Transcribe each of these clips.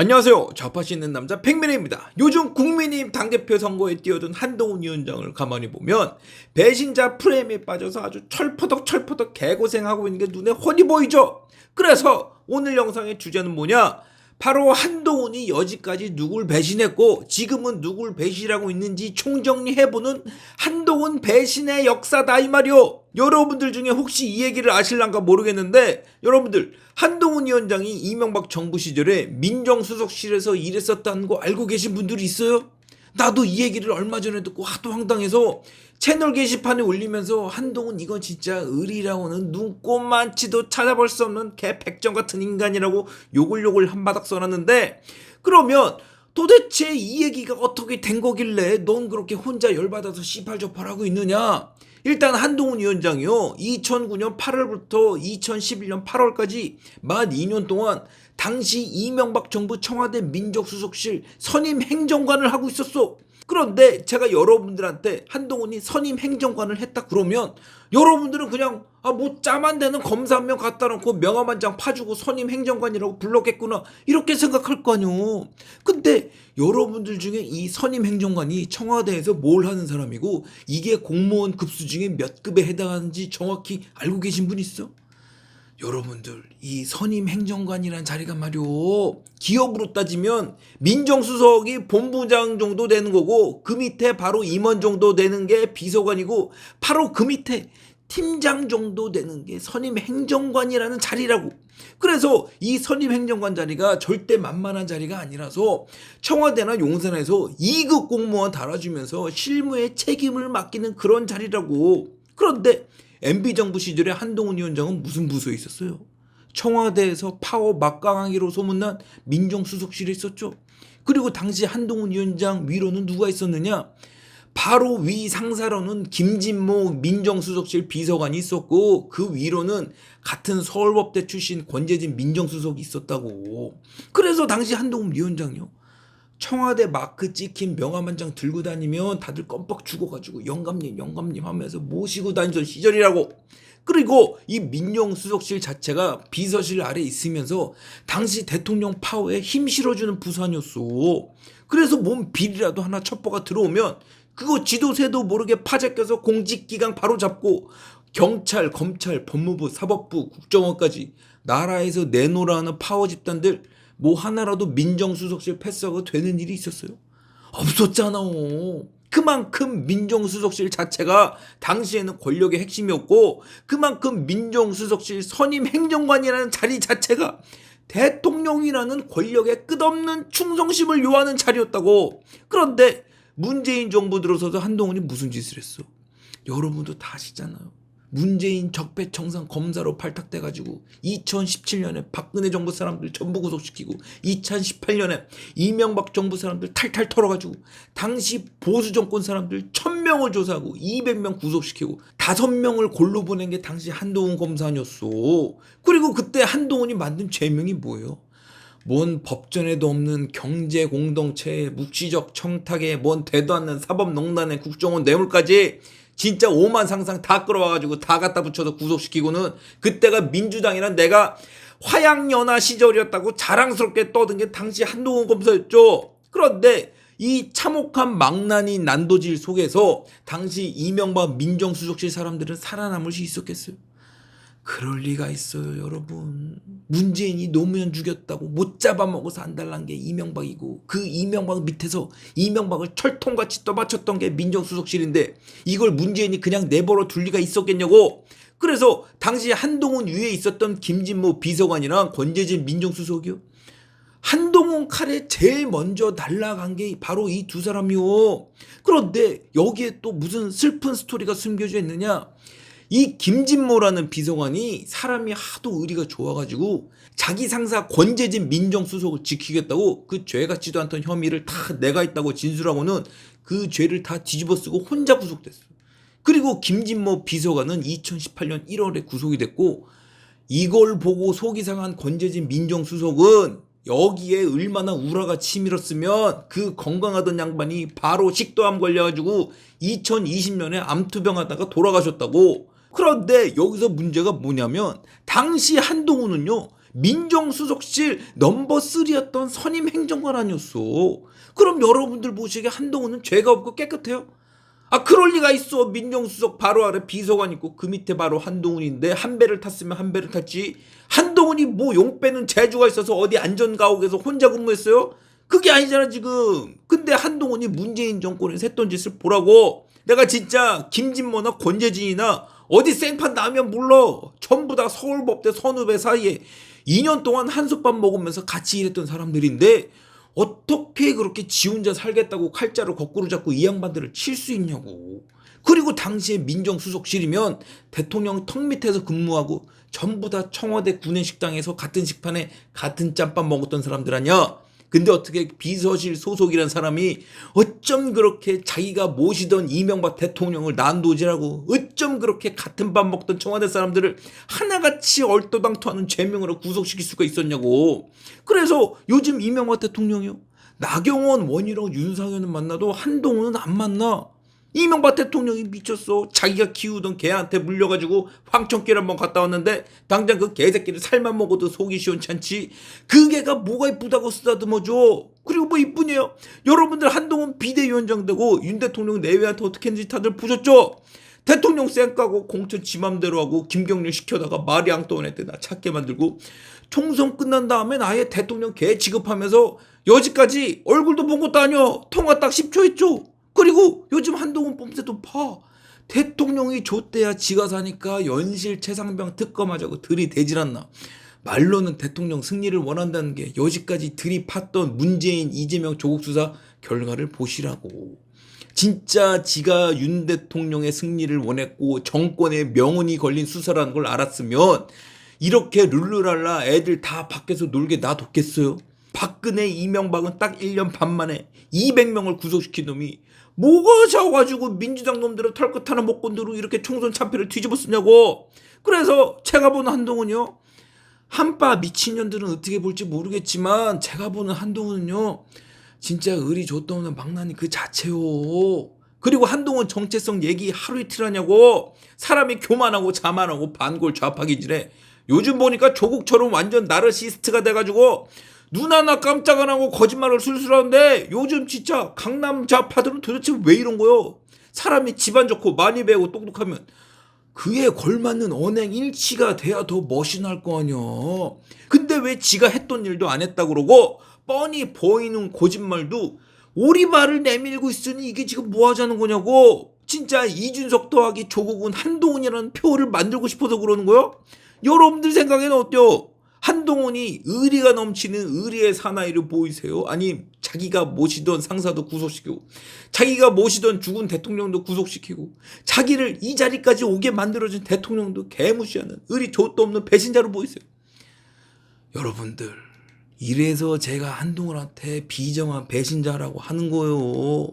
안녕하세요. 좌파시 있는 남자 팽민입니다. 요즘 국민의힘 당대표 선거에 뛰어든 한동훈 위원장을 가만히 보면 배신자 프레임에 빠져서 아주 철퍼덕 개고생하고 있는 게 눈에 훤히 보이죠. 그래서 오늘 영상의 주제는 뭐냐? 바로 한동훈이 여지까지 누굴 배신했고 지금은 누굴 배신하고 있는지 총정리해보는 한동훈 배신의 역사다 이 말이요. 여러분들 중에 혹시 이 얘기를 아실란가 모르겠는데 여러분들 한동훈 위원장이 이명박 정부 시절에 민정수석실에서 일했었다는 거 알고 계신 분들이 있어요? 나도 이 얘기를 얼마 전에 듣고 하도 황당해서 채널 게시판에 올리면서 한동훈 이거 진짜 을이라고는 눈꼽만치도 찾아볼 수 없는 개 백정 같은 인간이라고 욕을 한바닥 써놨는데, 그러면 도대체 이 얘기가 어떻게 된 거길래 넌 그렇게 혼자 열받아서 씨팔저팔하고 있느냐? 일단 한동훈 위원장이요 2009년 8월부터 2011년 8월까지 만 2년 동안 당시 이명박 정부 청와대 민정수석실 선임 행정관을 하고 있었어. 그런데 제가 여러분들한테 한동훈이 선임 행정관을 했다 그러면 여러분들은 그냥 뭐 짬안 되는 검사 한 명 갖다 놓고 명함 한 장 파주고 선임 행정관이라고 불렀겠구나 이렇게 생각할 거 아니오. 근데 여러분들 중에 이 선임 행정관이 청와대에서 뭘 하는 사람이고 이게 공무원 급수 중에 몇 급에 해당하는지 정확히 알고 계신 분 있어? 여러분들 이 선임 행정관이란 자리가 말이오 기업으로 따지면 민정수석이 본부장 정도 되는 거고 그 밑에 바로 임원 정도 되는 게 비서관이고 바로 그 밑에 팀장 정도 되는 게 선임 행정관이라는 자리라고. 그래서 이 선임 행정관 자리가 절대 만만한 자리가 아니라서 청와대나 용산에서 2급 공무원 달아주면서 실무에 책임을 맡기는 그런 자리라고. 그런데 MB정부 시절에 한동훈 위원장은 무슨 부서에 있었어요? 청와대에서 파워 막강하기로 소문난 민정수석실에 있었죠. 그리고 당시 한동훈 위원장 위로는 누가 있었느냐? 바로 위 상사로는 김진모 민정수석실 비서관이 있었고 그 위로는 같은 서울법대 출신 권재진 민정수석이 있었다고. 그래서 당시 한동훈 위원장이요 청와대 마크 찍힌 명함 한 장 들고 다니면 다들 껌뻑 죽어가지고 영감님 하면서 모시고 다니던 시절이라고. 그리고 이 민정수석실 자체가 비서실 아래 있으면서 당시 대통령 파워에 힘 실어주는 부서 아니었어. 그래서 몸 비리라도 하나 첩보가 들어오면 그거 지도새도 모르게 파재 껴서 공직기강 바로 잡고 경찰, 검찰, 법무부, 사법부, 국정원까지 나라에서 내놓으라 하는 파워 집단들 뭐 하나라도 민정수석실 패스가 되는 일이 있었어요? 없었잖아. 그만큼 민정수석실 자체가 당시에는 권력의 핵심이었고 그만큼 민정수석실 선임 행정관이라는 자리 자체가 대통령이라는 권력의 끝없는 충성심을 요하는 자리였다고. 그런데 문재인 정부 들어서서 한동훈이 무슨 짓을 했어? 여러분도 다 아시잖아요. 문재인 적폐청산 검사로 발탁돼가지고 2017년에 박근혜 정부 사람들 전부 구속시키고 2018년에 이명박 정부 사람들 탈탈 털어가지고 당시 보수 정권 사람들 1000명을 조사하고 200명 구속시키고 5명을 골로 보낸 게 당시 한동훈 검사 아니었어. 그리고 그때 한동훈이 만든 죄명이 뭐예요? 뭔 법전에도 없는 경제 공동체의 묵시적 청탁에 뭔 되도 않는 사법농단의 국정원 뇌물까지 진짜 오만 상상 다 끌어와가지고 다 갖다 붙여서 구속시키고는 그때가 민주당이란 내가 화양연화 시절이었다고 자랑스럽게 떠든 게 당시 한동훈 검사였죠. 그런데 이 참혹한 망나니 난도질 속에서 당시 이명박 민정수석실 사람들은 살아남을 수 있었겠어요? 그럴 리가 있어요 여러분. 문재인이 노무현 죽였다고 못 잡아먹어서 안달난 게 이명박이고 그 이명박 밑에서 이명박을 철통같이 떠받쳤던 게 민정수석실인데 이걸 문재인이 그냥 내버려 둘 리가 있었겠냐고. 그래서 당시 한동훈 위에 있었던 김진모 비서관이랑 권재진 민정수석이요 한동훈 칼에 제일 먼저 날아간 게 바로 이 두 사람이요. 그런데 여기에 또 무슨 슬픈 스토리가 숨겨져 있느냐? 이 김진모라는 비서관이 사람이 하도 의리가 좋아가지고 자기 상사 권재진 민정수석을 지키겠다고 그 죄 같지도 않던 혐의를 다 내가 있다고 진술하고는 그 죄를 다 뒤집어쓰고 혼자 구속됐어요. 그리고 김진모 비서관은 2018년 1월에 구속이 됐고 이걸 보고 속이 상한 권재진 민정수석은 여기에 얼마나 우라가 치밀었으면 그 건강하던 양반이 바로 식도암 걸려가지고 2020년에 암투병 하다가 돌아가셨다고. 그런데 여기서 문제가 뭐냐면 당시 한동훈은요 민정수석실 넘버 3였던 선임 행정관 아니었어. 그럼 여러분들 보시기에 한동훈은 죄가 없고 깨끗해요? 아, 그럴 리가 있어. 민정수석 바로 아래 비서관 있고 그 밑에 바로 한동훈인데 한 배를 탔으면 한 배를 탔지. 한동훈이 뭐 용 빼는 재주가 있어서 어디 안전가옥에서 혼자 근무했어요? 그게 아니잖아 지금. 근데 한동훈이 문재인 정권에서 했던 짓을 보라고. 내가 진짜 김진모나 권재진이나 어디 생판 나면 몰라. 전부 다 서울법대 선후배 사이에 2년 동안 한솥밥 먹으면서 같이 일했던 사람들인데 어떻게 그렇게 지 혼자 살겠다고 칼자루 거꾸로 잡고 이 양반들을 칠 수 있냐고. 그리고 당시에 민정수석실이면 대통령 턱 밑에서 근무하고 전부 다 청와대 구내식당에서 같은 식판에 같은 짬밥 먹었던 사람들 아니야. 근데 어떻게 비서실 소속이란 사람이 어쩜 그렇게 자기가 모시던 이명박 대통령을 난도질하고 어쩜 그렇게 같은 밥 먹던 청와대 사람들을 하나같이 얼토당토하는 죄명으로 구속시킬 수가 있었냐고. 그래서 요즘 이명박 대통령이요, 나경원, 원희룡, 윤상현은 만나도 한동훈은 안 만나. 이명박 대통령이 미쳤어. 자기가 키우던 개한테 물려가지고 황천길 한번 갔다 왔는데 당장 그 개새끼를 살만 먹어도 속이 시원찮지. 그 개가 뭐가 이쁘다고 쓰다듬어줘. 그리고 뭐 이뿐이에요. 여러분들 한동훈 비대위원장 되고 윤 대통령 내외한테 어떻게 했는지 다들 보셨죠? 대통령 쌩까고 공천 지 맘대로 하고 김경률 시켜다가 마리 앙뚜아네트 나 찾게 만들고 총선 끝난 다음엔 아예 대통령 개 취급하면서 여지까지 얼굴도 본 것도 아니여. 통화 딱 10초 했죠. 그리고 요즘 한동훈 뽐새도 봐. 대통령이 줬대야 지가 사니까 연실 최상병 특검하자고 들이대질 않나. 말로는 대통령 승리를 원한다는 게 여지까지 들이팠던 문재인, 이재명 조국 수사 결과를 보시라고. 진짜 지가 윤 대통령의 승리를 원했고 정권의 명운이 걸린 수사라는 걸 알았으면 이렇게 룰루랄라 애들 다 밖에서 놀게 놔뒀겠어요? 박근혜, 이명박은 딱 1년 반 만에 200명을 구속시킨 놈이 뭐가 져가지고 민주당 놈들은 털끝 하나 못 건드리고 이렇게 총선 참패를 뒤집어 쓰냐고. 그래서 제가 보는 한동훈이요, 한바 미친년들은 어떻게 볼지 모르겠지만 제가 보는 한동훈은요 진짜 의리 줬다 오는 망나니 그 자체요. 그리고 한동훈 정체성 얘기 하루 이틀 하냐고. 사람이 교만하고 자만하고 반골 좌파기질해. 요즘 보니까 조국처럼 완전 나르시스트가 돼가지고 눈 하나 깜짝 안 하고 거짓말을 술술 하는데 요즘 진짜 강남 좌파들은 도대체 왜 이런 거요? 사람이 집안 좋고 많이 배우고 똑똑하면 그에 걸맞는 언행 일치가 돼야 더 멋이 날 거 아니야. 근데 왜 지가 했던 일도 안 했다 그러고 뻔히 보이는 거짓말도 오리발을 내밀고 있으니 이게 지금 뭐 하자는 거냐고. 진짜 이준석 더하기 조국은 한동훈이라는 표를 만들고 싶어서 그러는 거요? 여러분들 생각에는 어때요? 한동훈이 의리가 넘치는 의리의 사나이를 보이세요? 아니 자기가 모시던 상사도 구속시키고 자기가 모시던 죽은 대통령도 구속시키고 자기를 이 자리까지 오게 만들어준 대통령도 개무시하는 의리 좆도 없는 배신자로 보이세요? 여러분들, 이래서 제가 한동훈한테 비정한 배신자라고 하는 거예요.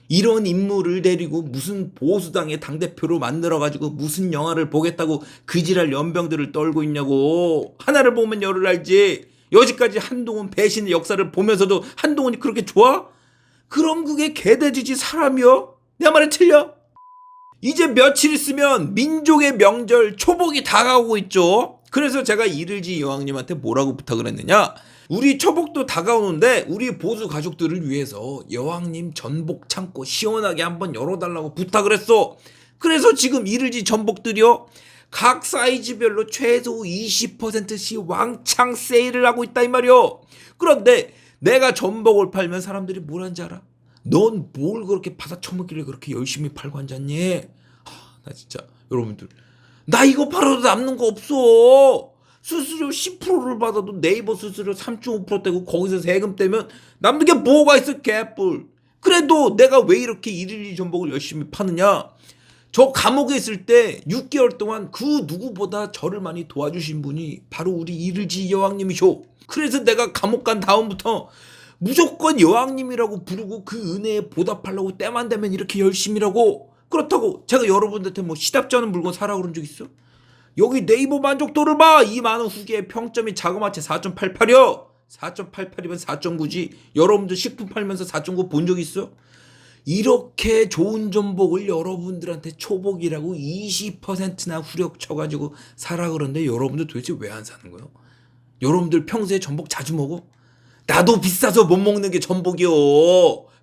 이런 인물을 데리고 무슨 보수당의 당대표로 만들어가지고 무슨 영화를 보겠다고 그지랄 연병들을 떨고 있냐고. 하나를 보면 열을 알지. 여지까지 한동훈 배신의 역사를 보면서도 한동훈이 그렇게 좋아? 그럼 그게 개돼지지 사람이여? 내 말이 틀려? 이제 며칠 있으면 민족의 명절 초복이 다가오고 있죠. 그래서 제가 이를지 여왕님한테 뭐라고 부탁을 했느냐. 우리 초복도 다가오는데 우리 보수 가족들을 위해서 여왕님 전복 창고 시원하게 한번 열어달라고 부탁을 했어. 그래서 지금 이를지 전복들이요 각 사이즈별로 최소 20%씩 왕창 세일을 하고 있다 이 말이요. 그런데 내가 전복을 팔면 사람들이 뭘 하는지 알아? 넌 뭘 그렇게 받아쳐먹길래 그렇게 열심히 팔고 앉았니? 나 진짜 여러분들, 나 이거 팔아도 남는 거 없어. 수수료 10%를 받아도 네이버 수수료 3.5% 떼고 거기서 세금 떼면 남는 게 뭐가 있어 개뿔. 그래도 내가 왜 이렇게 일일이 전복을 열심히 파느냐. 저 감옥에 있을 때 6개월 동안 그 누구보다 저를 많이 도와주신 분이 바로 우리 이를지 여왕님이셔. 그래서 내가 감옥 간 다음부터 무조건 여왕님이라고 부르고 그 은혜에 보답하려고 때만 되면 이렇게 열심히라고. 그렇다고 제가 여러분들한테 뭐 시답지 않은 물건 사라고 그런 적 있어? 여기 네이버 만족도를 봐. 이 많은 후기에 평점이 자그마치 4.88이요 4.88이면 4.9지 여러분들 식품 팔면서 4.9 본 적 있어? 이렇게 좋은 전복을 여러분들한테 초복이라고 20%나 후려쳐가지고 사라 그러는데 여러분들 도대체 왜 안 사는 거예요? 여러분들 평소에 전복 자주 먹어? 나도 비싸서 못 먹는 게 전복이요.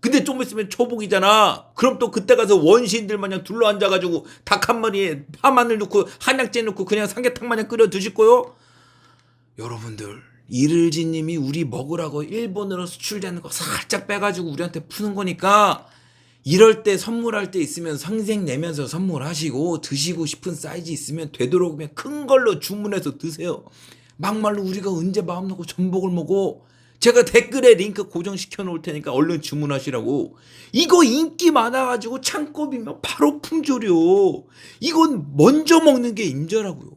근데 좀 있으면 초복이잖아. 그럼 또 그때 가서 원시인들 마냥 둘러앉아가지고 닭 한 마리에 파마늘 넣고 한약재 넣고 그냥 삼계탕 마냥 끓여 드실 거요? 여러분들 이를지님이 우리 먹으라고 일본으로 수출되는 거 살짝 빼가지고 우리한테 푸는 거니까 이럴 때 선물할 때 있으면 상생 내면서 선물하시고 드시고 싶은 사이즈 있으면 되도록이면 큰 걸로 주문해서 드세요. 막말로 우리가 언제 마음 놓고 전복을 먹어. 제가 댓글에 링크 고정시켜 놓을 테니까 얼른 주문하시라고. 이거 인기 많아가지고 창고 비면 바로 품절이요. 이건 먼저 먹는 게 임자라고요.